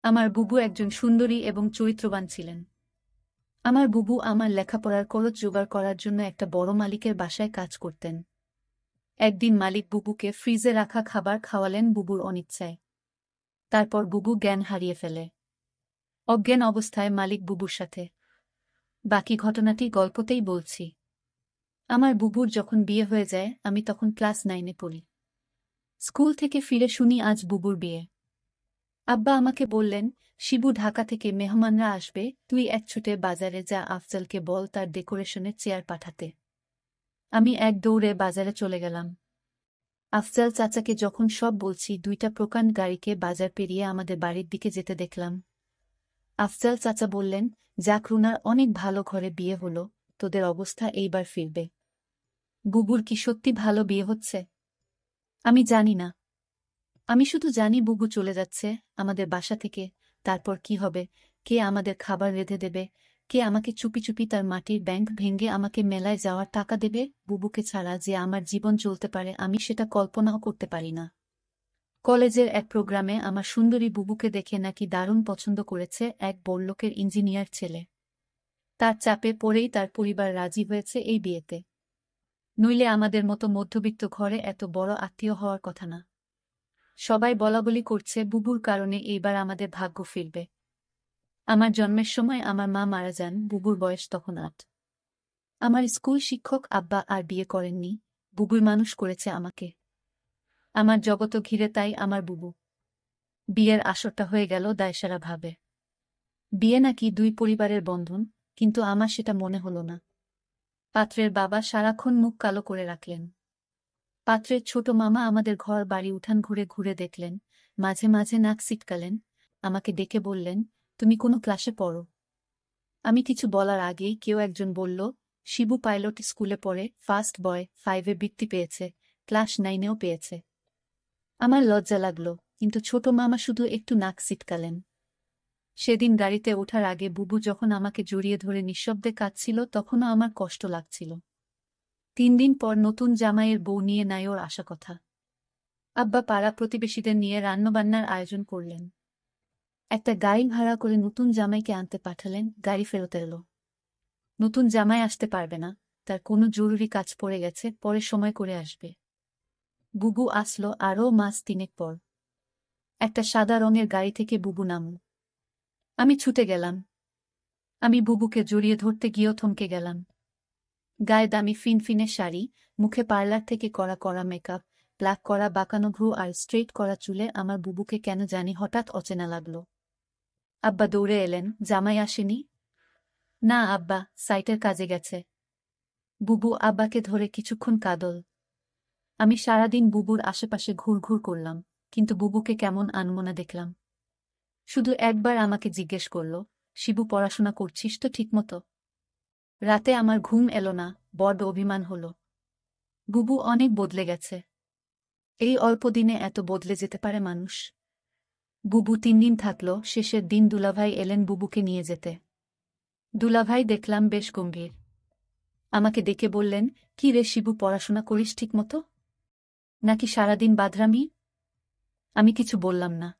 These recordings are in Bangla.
আমার বুবু একজন সুন্দরী এবং চরিত্রবান ছিলেন। আমার বুবু আমার লেখাপড়ার খরচ জোগাড় করার জন্য একটা বড় মালিকের বাসায় কাজ করতেন। একদিন মালিক বুবুকে ফ্রিজে রাখা খাবার খাওয়ালেন বুবুর অনিচ্ছায়। তারপর বুবু জ্ঞান হারিয়ে ফেলে। অজ্ঞান অবস্থায় মালিক বুবুর সাথে। বাকি ঘটনাটি গল্পতেই বলছি। আমার বুবুর যখন বিয়ে হয়ে যায় আমি তখন ক্লাস 9-এ পড়ি। স্কুল থেকে ফিরে শুনি আজ বুবুর বিয়ে। আব্বা আমাকে বললেন, শিবু ঢাকা থেকে মেহমানরা আসবে, তুই এক ছুটে বাজারে যা, আফজালকে বল তার ডেকোরেশনের চেয়ার পাঠাতে। আমি এক দৌড়ে বাজারে চলে গেলাম। আফজাল চাচাকে যখন সব বলছি, 2টা প্রকাণ্ড গাড়িকে বাজার পেরিয়ে আমাদের বাড়ির দিকে যেতে দেখলাম। আফজাল চাচা বললেন, যাক রুনার অনেক ভালো ঘরে বিয়ে হলো, তোদের অবস্থা এইবার ফিরবে। বুবুর কি সত্যি ভালো বিয়ে হচ্ছে? আমি জানি না। আমি শুধু জানি বুবু চলে যাচ্ছে আমাদের বাসা থেকে। তারপর কি হবে? কে আমাদের খাবার রেঁধে দেবে? কে আমাকে চুপি চুপি তার মাটির ব্যাংক ভেঙে আমাকে মেলায় যাওয়ার টাকা দেবে? বুবুকে ছাড়া যে আমার জীবন চলতে পারে আমি সেটা কল্পনাও করতে পারি না। কলেজের এক প্রোগ্রামে আমার সুন্দরী বুবুকে দেখে নাকি দারুণ পছন্দ করেছে এক বড়লোকের ইঞ্জিনিয়ার ছেলে। তার চাপে পড়েই তার পরিবার রাজি হয়েছে এই বিয়েতে। নইলে আমাদের মতো মধ্যবিত্ত ঘরে এত বড় আত্মীয় হওয়ার কথা না। সবাই বলাবলি করছে বুবুর কারণে এইবার আমাদের ভাগ্য ফিরবে। আমার জন্মের সময় আমার মা মারা যান, বুবুর বয়স তখন 8। আমার স্কুল শিক্ষক আব্বা আর বিয়ে করেননি, বুবুই মানুষ করেছে আমাকে। আমার জগত ঘিরে তাই আমার বুবু। বিয়ের আসরটা হয়ে গেল দায়সারা ভাবে। বিয়ে নাকি 2 পরিবারের বন্ধন, কিন্তু আমার সেটা মনে হলো না। পাত্রের বাবা সারাক্ষণ মুখ কালো করে রাখলেন। পাত্রের ছোট মামা আমাদের ঘর বাড়ি উঠান ঘুরে ঘুরে দেখলেন, মাঝে মাঝে নাক সিটকালেন, আমাকে ডেকে বললেন, তুমি কোনো ক্লাসে পড়ো? আমি কিছু বলার আগেই কেউ একজন বলল, শিবু পাইলট স্কুলে পড়ে, ফার্স্ট বয়, 5-এ বৃত্তি পেয়েছে, ক্লাস 9-এও পেয়েছে। আমার লজ্জা লাগল, কিন্তু ছোট মামা শুধু একটু নাক সিটকালেন। সেদিন গাড়িতে ওঠার আগে বুবু যখন আমাকে জড়িয়ে ধরে নিঃশব্দে কাঁদছিল তখনও আমার কষ্ট লাগছিল। 3 দিন পর নতুন জামাইয়ের বউ নিয়ে নাই ওর আসা কথা। আব্বা পাড়া প্রতিবেশীদের নিয়ে রান্নাবান্নার আয়োজন করলেন। একটা গাড়ি ভাড়া করে নতুন জামাইকে আনতে পাঠালেন, গাড়ি ফেরত এলো। নতুন জামাই আসতে পারবে না, তার কোনো জরুরি কাজ পড়ে গেছে, পরে সময় করে আসবে। বুবু আসলো আরও মাস 3 পর। একটা সাদা রঙের গাড়ি থেকে বুবু নামল। আমি ছুটে গেলাম। আমি বুবুকে জড়িয়ে ধরতে গিয়েও থমকে গেলাম। গায়ে দামি ফিনফিনে শাড়ি, মুখে পার্লার থেকে করা করা মেকআপ, প্লাক করা বাঁকানো ভ্রু আর স্ট্রেট করা চুলে আমার বুবুকে কেন জানি হঠাৎ অচেনা লাগল। আব্বা দৌড়ে এলেন, জামাই আসেনি? না আব্বা, সাইটের কাজে গেছে। বুবু আব্বাকে ধরে কিছুক্ষণ কাঁদল। আমি সারাদিন বুবুর আশেপাশে ঘুরঘুর করলাম, কিন্তু বুবুকে কেমন আনমনা দেখলাম। শুধু একবার আমাকে জিজ্ঞেস করল, শিবু পড়াশোনা করছিস তো ঠিকমতো? রাতে আমার ঘুম এলো না, বড্ড অভিমান হলো। বুবু অনেক বদলে গেছে। এই অল্প দিনে এত বদলে যেতে পারে মানুষ? বুবু 3 দিন থাকল, শেষের দিন দুলাভাই এলেন বুবুকে নিয়ে যেতে। দুলাভাই দেখলাম বেশ গম্ভীর। আমাকে ডেকে বললেন, কি রে শিবু, পড়াশোনা করিস ঠিকমতো? নাকি সারাদিন বাদরামি? আমি কিছু বললাম না।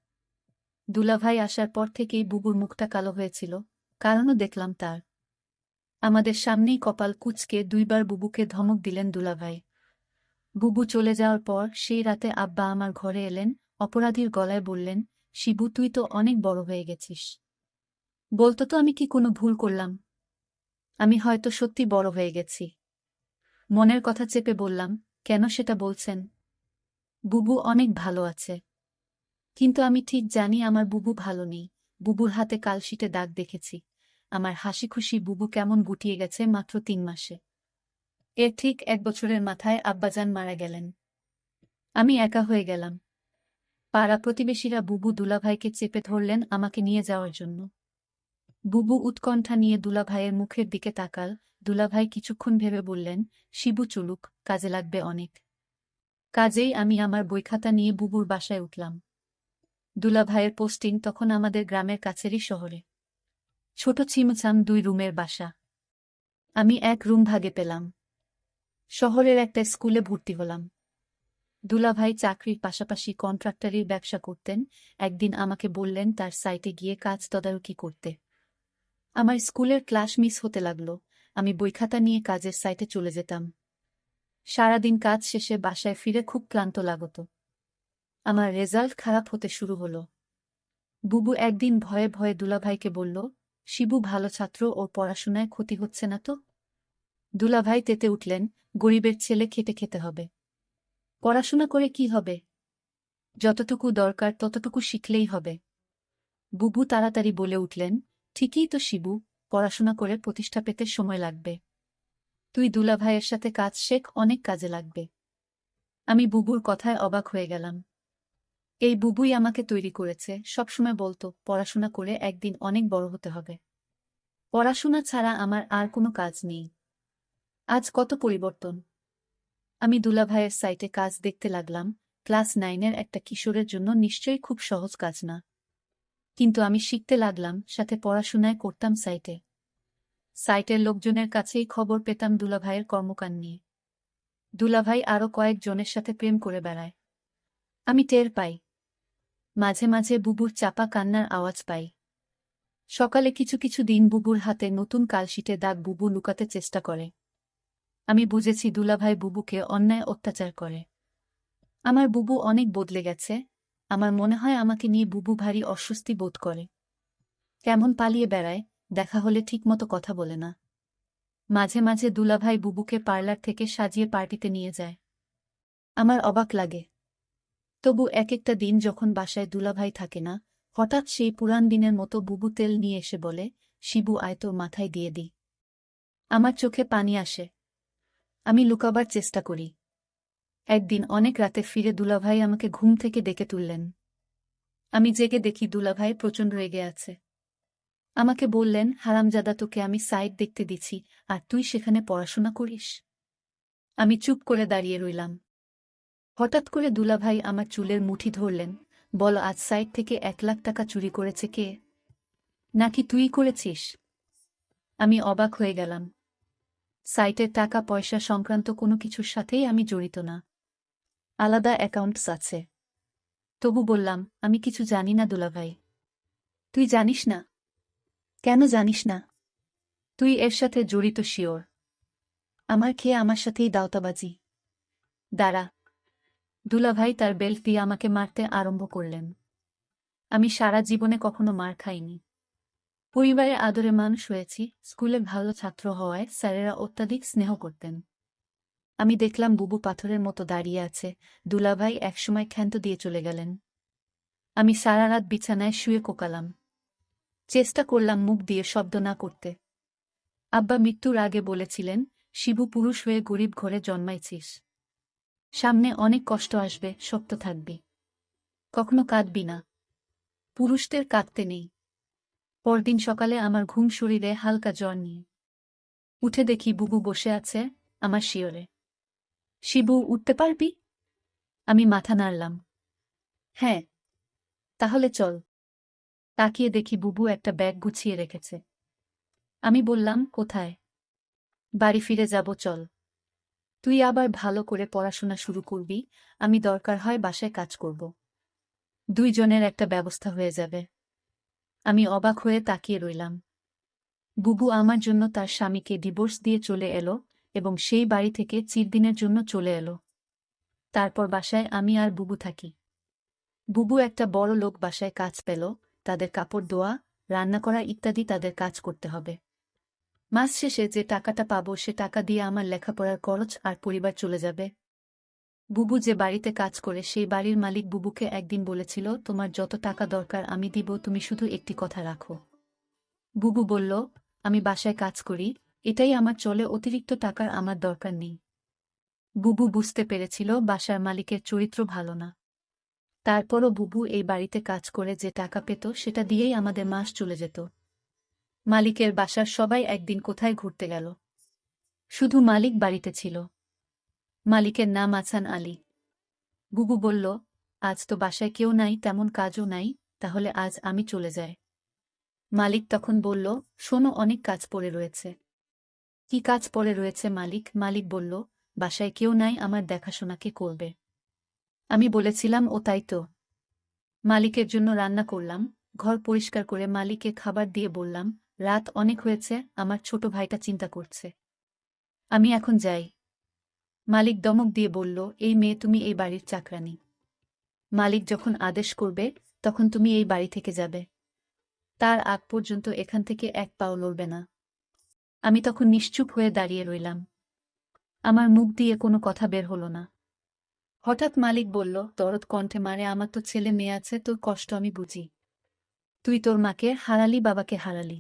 দুলাভাই আসার পর থেকেই বুবুর মুখটা কালো হয়েছিল, কারণও দেখলাম তার। আমাদের সামনেই কপাল কুঁচকে 2বার বুবুকে ধমক দিলেন দুলাভাই। বুবু চলে যাওয়ার পর সেই রাতে আব্বা আমার ঘরে এলেন, অপরাধীর গলায় বললেন, শিবু তুই তো অনেক বড় হয়ে গেছিস। বলতো তো আমি কি কোনো ভুল করলাম? আমি হয়তো সত্যি বড় হয়ে গেছি। মনের কথা চেপে বললাম, কেন সেটা বলছেন? বুবু অনেক ভালো আছে। কিন্তু আমি ঠিক জানি আমার বুবু ভালো নেই। বুবুর হাতে কালশিটে দাগ দেখেছি। আমার হাসি খুশি বুবু কেমন গুটিয়ে গেছে মাত্র 3 মাসে। এর ঠিক 1 বছরের মাথায় আব্বাজান মারা গেলেন। আমি একা হয়ে গেলাম। পাড়া প্রতিবেশীরা বুবু দুলাভাইকে চেপে ধরলেন আমাকে নিয়ে যাওয়ার জন্য। বুবু উৎকণ্ঠা নিয়ে দুলাভাইয়ের মুখের দিকে তাকাল। দুলাভাই কিছুক্ষণ ভেবে বললেন, শিবু চলুক, কাজে লাগবে অনেক। কাজেই আমি আমার বইখাতা নিয়ে বুবুর বাসায় উঠলাম। দুলাভাইয়ের পোস্টিং তখন আমাদের গ্রামের কাছেরই শহরে। ছোট ছিমছাম 2 রুমের বাসা। আমি 1 রুম ভাগে পেলাম। শহরের একটা স্কুলে ভর্তি হলাম। দুলাভাই চাকরির পাশাপাশি কন্ট্রাক্টরির ব্যবসা করতেন। একদিন আমাকে বললেন তার সাইটে গিয়ে কাজ তদারকি করতে। আমার স্কুলের ক্লাস মিস হতে লাগল। আমি বইখাতা নিয়ে কাজের সাইটে চলে যেতাম। সারাদিন কাজ শেষে বাসায় ফিরে খুব ক্লান্ত লাগত। আমার রেজাল্ট খারাপ হতে শুরু হলো। বুবু একদিন ভয়ে ভয়ে দুলাভাইকে বলল, শিবু ভালো ছাত্র, ওর পড়াশোনায় ক্ষতি হচ্ছে না তো? দুলাভাই তেতে উঠলেন, গরিবের ছেলে খেটে খেতে হবে। পড়াশোনা করে কি হবে? যতটুকু দরকার ততটুকু শিখলেই হবে। বুবু তাড়াতাড়ি বলে উঠলেন, ঠিকই তো শিবু, পড়াশোনা করে প্রতিষ্ঠা পেতে সময় লাগবে। তুই দুলাভাইয়ের সাথে কাজ শেখ, অনেক কাজে লাগবে। আমি বুবুর কথায় অবাক হয়ে গেলাম। এই বুবুই আমাকে তৈরি করেছে, সবসময় বলতো পড়াশোনা করে একদিন অনেক বড় হতে হবে। পড়াশোনা ছাড়া আমার আর কোনো কাজ নেই। আজ কত পরিবর্তন! আমি দুলাভাইয়ের সাইটে কাজ দেখতে লাগলাম। ক্লাস 9-এর একটা কিশোরের জন্য নিশ্চয়ই খুব সহজ কাজ না। কিন্তু আমি শিখতে লাগলাম, সাথে পড়াশোনায় করতাম সাইটে। সাইটের লোকজনের কাছেই খবর পেতাম দুলাভাইয়ের কর্মকাণ্ড নিয়ে। দুলাভাই আরও কয়েকজনের সাথে প্রেম করে বেড়ায়। আমি টের পাই। মাঝে মাঝে বুবুর চাপা কান্নার আওয়াজ পাই। সকালে কিছু কিছু দিন বুবুর হাতে নতুন কালশিটে দাগ বুবু লুকাতে চেষ্টা করে। আমি বুঝেছি দুলাভাই বুবুকে অন্যায় অত্যাচার করে। আমার বুবু অনেক বদলে গেছে। আমার মনে হয় আমাকে নিয়ে বুবু ভারী অস্বস্তি বোধ করে। কেমন পালিয়ে বেড়ায়, দেখা হলে ঠিকমতো কথা বলে না। মাঝে মাঝে দুলাভাই বুবুকে পার্লার থেকে সাজিয়ে পার্টিতে নিয়ে যায়। আমার অবাক লাগে। তবু এক একটা দিন যখন বাসায় দুলাভাই থাকে না, হঠাৎ সেই পুরান দিনের মতো বুবু তেল নিয়ে এসে বলে, শিবু আয় তোর মাথায় দিয়ে দিই। আমার চোখে পানি আসে। আমি লুকাবার চেষ্টা করি। একদিন অনেক রাতে ফিরে দুলাভাই আমাকে ঘুম থেকে ডেকে তুললেন। আমি জেগে দেখি দুলাভাই প্রচণ্ড রেগে আছে। আমাকে বললেন, হারামজাদা, তোকে আমি সাইট দেখতে দিছি, আর তুই সেখানে পড়াশোনা করিস? আমি চুপ করে দাঁড়িয়ে রইলাম। হঠাৎ করে দুলাভাই আমার চুলের মুঠি ধরলেন, বল, আজ সাইট থেকে 1 লাখ টাকা চুরি করেছে কে? নাকি তুই করেছিস? আমি অবাক হয়ে গেলাম। সাইটের টাকা পয়সা সংক্রান্ত কোনো কিছুর সাথেই আমি জড়িত না। আলাদা অ্যাকাউন্টস আছে। তবু বললাম, আমি কিছু জানি না দুলাভাই। তুই জানিস না? কেন জানিস না? তুই এর সাথে জড়িত শিওর? আমার খেয়ে আমার সাথেই দাওতাবাজি। দাঁড়া। দুলাভাই তার বেল্ট দিয়ে আমাকে মারতে আরম্ভ করলেন। আমি সারা জীবনে কখনো মার খাইনি। পরিবারে আদরে মানুষ হয়েছি, স্কুলে ভালো ছাত্র হওয়ায় স্যারেরা অত্যাধিক স্নেহ করতেন। আমি দেখলাম বুবু পাথরের মতো দাঁড়িয়ে আছে, দুলাভাই একসময় ক্ষান্ত দিয়ে চলে গেলেন। আমি সারা রাত বিছানায় শুয়ে কোকালাম। চেষ্টা করলাম মুখ দিয়ে শব্দ না করতে। আব্বা মৃত্যুর আগে বলেছিলেন, শিবু, পুরুষ হয়ে গরিব ঘরে জন্মাইছিস। সামনে অনেক কষ্ট আসবে, শক্ত থাকবি। কখনো কাঁদবি না। পুরুষদের কাঁদতে নেই। পরদিন সকালে আমার ঘুম শরীরে হালকা জ্বর নিয়ে উঠে দেখি বুবু বসে আছে আমার শিয়রে। শিবু, উঠতে পারবি? আমি মাথা নাড়লাম। হ্যাঁ। তাহলে চল। তাকিয়ে দেখি বুবু একটা ব্যাগ গুছিয়ে রেখেছে। আমি বললাম, কোথায়? বাড়ি ফিরে যাব, চল। তুই আবার ভালো করে পড়াশোনা শুরু করবি, আমি দরকার হয় বাসায় কাজ করব। দুইজনের একটা ব্যবস্থা হয়ে যাবে। আমি অবাক হয়ে তাকিয়ে রইলাম। বুবু আমার জন্য তার স্বামীকে ডিভোর্স দিয়ে চলে এলো এবং সেই বাড়ি থেকে চিরদিনের জন্য চলে এলো। তারপর বাসায় আমি আর বুবু থাকি। বুবু একটা বড় লোক বাসায় কাজ পেল, তাদের কাপড় ধোয়া, রান্না করা ইত্যাদি তাদের কাজ করতে হবে। মাস শেষে যে টাকাটা পাবো সে টাকা দিয়ে আমার লেখাপড়ার খরচ আর পরিবার চলে যাবে। বুবু যে বাড়িতে কাজ করে সেই বাড়ির মালিক বুবুকে একদিন বলেছিল, তোমার যত টাকা দরকার আমি দিব, তুমি শুধু একটি কথা রাখো। বুবু বলল, আমি বাসায় কাজ করি, এটাই আমার চলে, অতিরিক্ত টাকার আমার দরকার নেই। বুবু বুঝতে পেরেছিল বাসার মালিকের চরিত্র ভালো না। তারপরও বুবু এই বাড়িতে কাজ করে যে টাকা পেত সেটা দিয়েই আমাদের মাস চলে যেত। মালিকের বাসার সবাই একদিন কোথায় ঘুরতে গেল। শুধু মালিক বাড়িতে ছিল। মালিকের নাম আছান আলী। বুবু বলল, আজ তো বাসায় কেউ নাই, তেমন কাজও নাই, তাহলে আজ আমি চলে যাই। মালিক তখন বলল, শোনো, অনেক কাজ পড়ে রয়েছে। কি কাজ পড়ে রয়েছে মালিক? মালিক বলল, বাসায় কেউ নাই, আমার দেখাশোনা কে করবে? আমি বলেছিলাম, ও তাই তো। মালিকের জন্য রান্না করলাম, ঘর পরিষ্কার করে মালিককে খাবার দিয়ে বললাম, রাত অনেক হয়েছে, আমার ছোট ভাইটা চিন্তা করছে। আমি এখন যাই। মালিক ধমক দিয়ে বলল, এই মেয়ে, তুমি এই বাড়ির চাকরানী। মালিক যখন আদেশ করবে তখন তুমি এই বাড়ি থেকে যাবে। তার আগ পর্যন্ত এখান থেকে এক পাও লড়বে না। আমি তখন নিশ্চুপ হয়ে দাঁড়িয়ে রইলাম। আমার মুখ দিয়ে কোনো কথা বের হলো না। হঠাৎ মালিক বলল দরদ কণ্ঠে, মারে, আমার তো ছেলে মেয়ে আছে, তোর কষ্ট আমি বুঝি। তুই তোর মাকে হারালি, বাবাকে হারালি,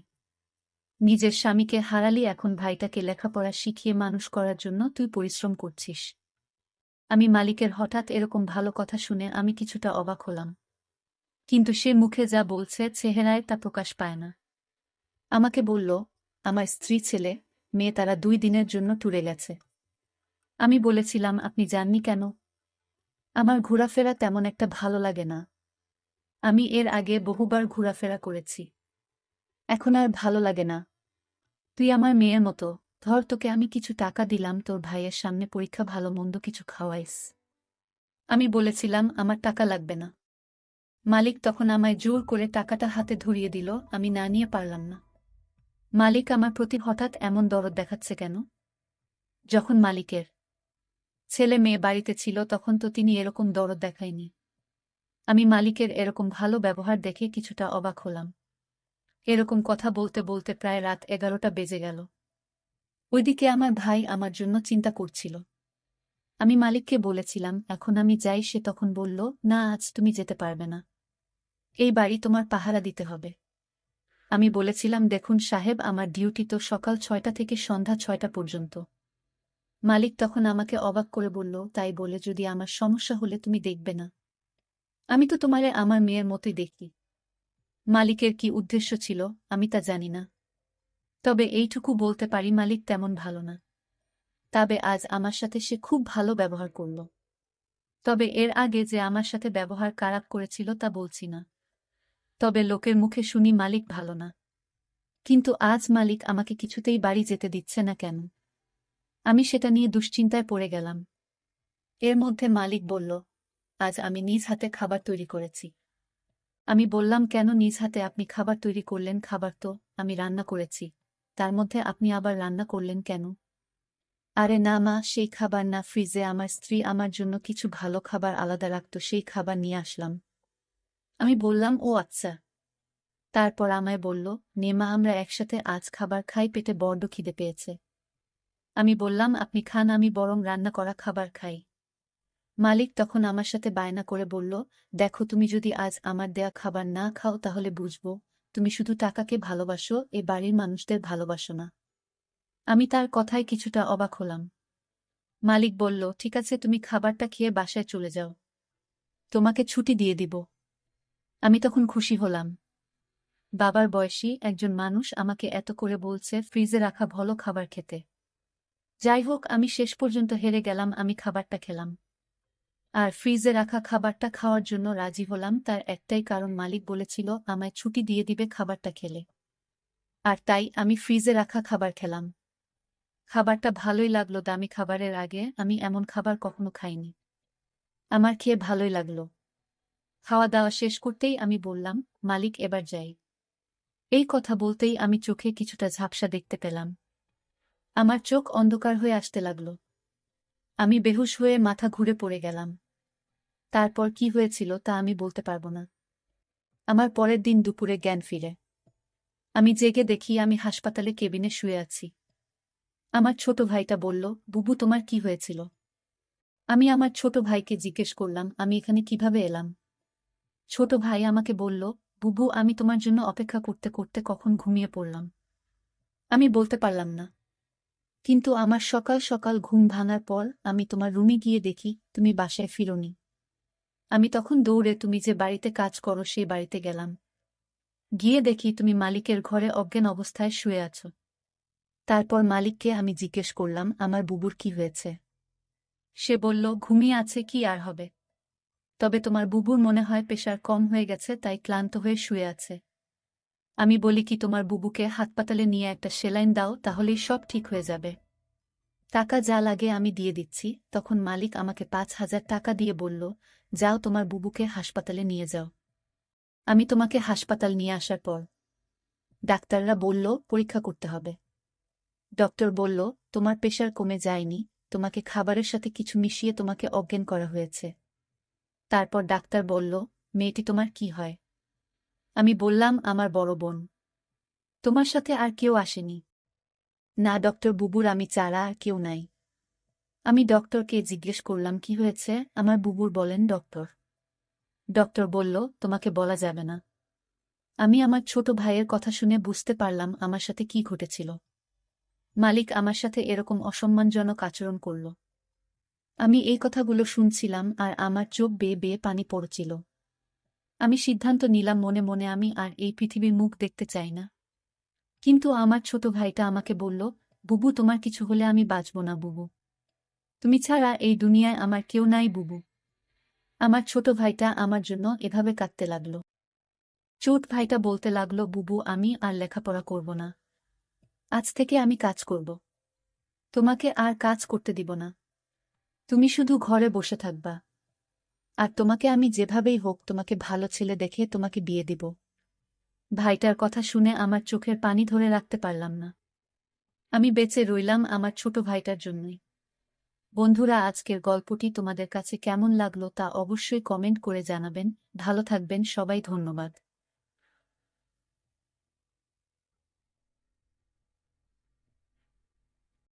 নিজের স্বামীকে হারালি, এখন ভাইটাকে লেখাপড়া শিখিয়ে মানুষ করার জন্য তুই পরিশ্রম করছিস। আমি মালিকের হঠাৎ এরকম ভালো কথা শুনে আমি কিছুটা অবাক হলাম। কিন্তু সে মুখে যা বলছে চেহারায় তা প্রকাশ পায় না। আমাকে বলল, আমার স্ত্রী, ছেলে, মেয়ে তারা 2 দিনের জন্য ট্যুরে গেছে। আমি বলেছিলাম, আপনি যাননি কেন? আমার ঘোরাফেরা তেমন একটা ভালো লাগে না। আমি এর আগে বহুবার ঘোরাফেরা করেছি। এখন আর ভালো লাগে না। তুই আমার মেয়ের মতো, ধর তোকে আমি কিছু টাকা দিলাম, তোর ভাইয়ের সামনে পরীক্ষা ভালো মন্দ কিছু খাওয়াইস। আমি বলেছিলাম, আমার টাকা লাগবে না। মালিক তখন আমায় জোর করে টাকাটা হাতে ধরিয়ে দিল, আমি না নিয়ে পারলাম না। মালিক আমার প্রতি হঠাৎ এমন দরদ দেখাচ্ছে কেন? যখন মালিকের ছেলে মেয়ে বাড়িতে ছিল তখন তো তিনি এরকম দরদ দেখায়নি। আমি মালিকের এরকম ভালো ব্যবহার দেখে কিছুটা অবাক হলাম। এরকম কথা বলতে বলতে প্রায় রাত 11টা বেজে গেল। ওইদিকে আমার ভাই আমার জন্য চিন্তা করছিল। আমি মালিককে বলেছিলাম, এখন আমি যাই। সে তখন বলল, না, আজ তুমি যেতে পারবে না। এই বাড়ি তোমার পাহারা দিতে হবে। আমি বলেছিলাম, দেখুন সাহেব, আমার ডিউটি তো সকাল 6টা থেকে সন্ধ্যা 6টা পর্যন্ত। মালিক তখন আমাকে অবাক করে বলল, তাই বলে যদি আমার সমস্যা হলে তুমি দেখবে না? আমি তো তোমারে আমার মেয়ের মতোই দেখি। মালিকের কি উদ্দেশ্য ছিল আমি তা জানি না। তবে এইটুকু বলতে পারি, মালিক তেমন ভালো না। তবে আজ আমার সাথে সে খুব ভালো ব্যবহার করল। তবে এর আগে যে আমার সাথে ব্যবহার খারাপ করেছিল তা বলছি না। তবে লোকের মুখে শুনি মালিক ভালো না। কিন্তু আজ মালিক আমাকে কিছুতেই বাড়ি যেতে দিচ্ছে না কেন? আমি সেটা নিয়ে দুশ্চিন্তায় পড়ে গেলাম। এর মধ্যে মালিক বলল, আজ আমি নিজ হাতে খাবার তৈরি করেছি। আমি বললাম, কেন নিজ হাতে আপনি খাবার তৈরি করলেন? খাবার তো আমি রান্না করেছি, তার মধ্যে আপনি আবার রান্না করলেন কেন? আরে না মা, সেই খাবার না, ফ্রিজে আমার স্ত্রী আমার জন্য কিছু ভালো খাবার আলাদা রাখত, সেই খাবার নিয়ে আসলাম। আমি বললাম, ও আচ্ছা। তারপর আমায় বলল, নে মা, আমরা একসাথে আজ খাবার খাই, পেটে বড্ড খিদে পেয়েছে। আমি বললাম, আপনি খান, আমি বরং রান্না করা খাবার খাই। মালিক তখন আমার সাথে বায়না করে বলল, দেখো, তুমি যদি আজ আমার দেয়া খাবার না খাও তাহলে বুঝবো তুমি শুধু টাকাকে ভালোবাসো, এ বাড়ির মানুষদের ভালোবাসো না। আমি তার কথায় কিছুটা অবাক হলাম। মালিক বলল, ঠিক আছে, তুমি খাবারটা খেয়ে বাসায় চলে যাও, তোমাকে ছুটি দিয়ে দিব। আমি তখন খুশি হলাম। বাবার বয়সী একজন মানুষ আমাকে এত করে বলছে ফ্রিজে রাখা ভালো খাবার খেতে। যাই হোক, আমি শেষ পর্যন্ত হেরে গেলাম। আমি খাবারটা খেলাম। আর ফ্রিজে রাখা খাবারটা খাওয়ার জন্য রাজি হলাম তার একটাই কারণ, মালিক বলেছিল আমায় ছুটি দিয়ে দিবে খাবারটা খেলে। আর তাই আমি ফ্রিজে রাখা খাবার খেলাম। খাবারটা ভালোই লাগলো। দামি খাবারের আগে আমি এমন খাবার কখনো খাইনি। আমার খেয়ে ভালোই লাগলো। খাওয়া দাওয়া শেষ করতেই আমি বললাম, মালিক, এবার যাই। এই কথা বলতেই আমি চোখে কিছুটা ঝাপসা দেখতে পেলাম। আমার চোখ অন্ধকার হয়ে আসতে লাগলো। আমি বেহুশ হয়ে মাথা ঘুরে পড়ে গেলাম। তারপর কি হয়েছিল তা আমি বলতে পারবো না। আমার পরের দিন দুপুরে জ্ঞান ফিরে। আমি জেগে দেখি আমি হাসপাতালে কেবিনে শুয়ে আছি। আমার ছোট ভাইটা বলল, বুবু, তোমার কি হয়েছিল? আমি আমার ছোট ভাইকে জিজ্ঞেস করলাম, আমি এখানে কিভাবে এলাম? ছোট ভাই আমাকে বলল, বুবু, আমি তোমার জন্য অপেক্ষা করতে করতে কখন ঘুমিয়ে পড়লাম। আমি বলতে পারলাম না। কিন্তু আমার সকাল সকাল ঘুম ভাঙার পর আমি তোমার রুমে গিয়ে দেখি তুমি বাসায় ফিরোনি। আমি তখন দৌড়ে তুমি যে বাড়িতে কাজ করো সেই বাড়িতে গেলাম। গিয়ে দেখি তুমি মালিকের ঘরে অজ্ঞান অবস্থায় শুয়ে আছো। তারপর মালিককে আমি জিজ্ঞেস করলাম, আমার বুবুর কি হয়েছে? সে বলল, ঘুমিয়ে আছে, কি আর হবে। তবে তোমার বুবুর মনে হয় প্রেশার কম হয়ে গেছে, তাই ক্লান্ত হয়ে শুয়ে আছে। আমি বলি কি, তোমার বুবুকে হাসপাতালে নিয়ে একটা সেলাইন দাও, তাহলেই সব ঠিক হয়ে যাবে। টাকা যা লাগে আমি দিয়ে দিচ্ছি। তখন মালিক আমাকে 5,000 টাকা দিয়ে বলল, যাও তোমার বুবুকে হাসপাতালে নিয়ে যাও। আমি তোমাকে হাসপাতাল নিয়ে আসার পর ডাক্তাররা বলল পরীক্ষা করতে হবে। ডক্টর বলল তোমার প্রেশার কমে যায়নি, তোমাকে খাবারের সাথে কিছু মিশিয়ে তোমাকে অজ্ঞান করা হয়েছে। তারপর ডাক্তার বলল মেয়েটি তোমার কি হয়? আমি বললাম আমার বড় বোন। তোমার সাথে আর কেউ আসেনি? না ডক্টর, বুবুর আমি ছাড়া আর কেউ নাই। আমি ডক্টরকে জিজ্ঞেস করলাম কি হয়েছে, আমার বুবুর বলেন ডক্টর। ডক্টর বলল তোমাকে বলা যাবে না। আমি আমার ছোট ভাইয়ের কথা শুনে বুঝতে পারলাম আমার সাথে কি ঘটেছিল। মালিক আমার সাথে এরকম অসম্মানজনক আচরণ করল। আমি এই কথাগুলো শুনছিলাম আর আমার চোখ বেয়ে বেয়ে পানি পড়ছিল। আমি সিদ্ধান্ত নিলাম মনে মনে আমি আর এই পৃথিবীর মুখ দেখতে চাই না। কিন্তু আমার ছোট ভাইটা আমাকে বলল, বুবু তোমার কিছু হলে আমি বাঁচব না বুবু। তুমি ছাড়া এই দুনিয়ায় আমার কেউ নাই বুবু। আমার ছোট ভাইটা আমার জন্য এভাবে কাঁদতে লাগল। ছোট ভাইটা বলতে লাগল বুবু আমি আর লেখাপড়া করব না। আজ থেকে আমি কাজ করব। তোমাকে আর কাজ করতে দিব না। তুমি শুধু ঘরে বসে থাকবা। আর তোমাকে আমি যেভাবেই হোক তোমাকে ভালো ছেলে দেখে তোমাকে বিয়ে দিব। ভাইটার কথা শুনে আমার চোখের পানি ধরে রাখতে পারলাম না। আমি বেঁচে রইলাম আমার ছোট ভাইটার জন্যই। বন্ধুরা আজকের গল্পটি তোমাদের কাছে কেমন লাগলো তা অবশ্যই কমেন্ট করে জানাবেন। ভালো থাকবেন সবাই, ধন্যবাদ।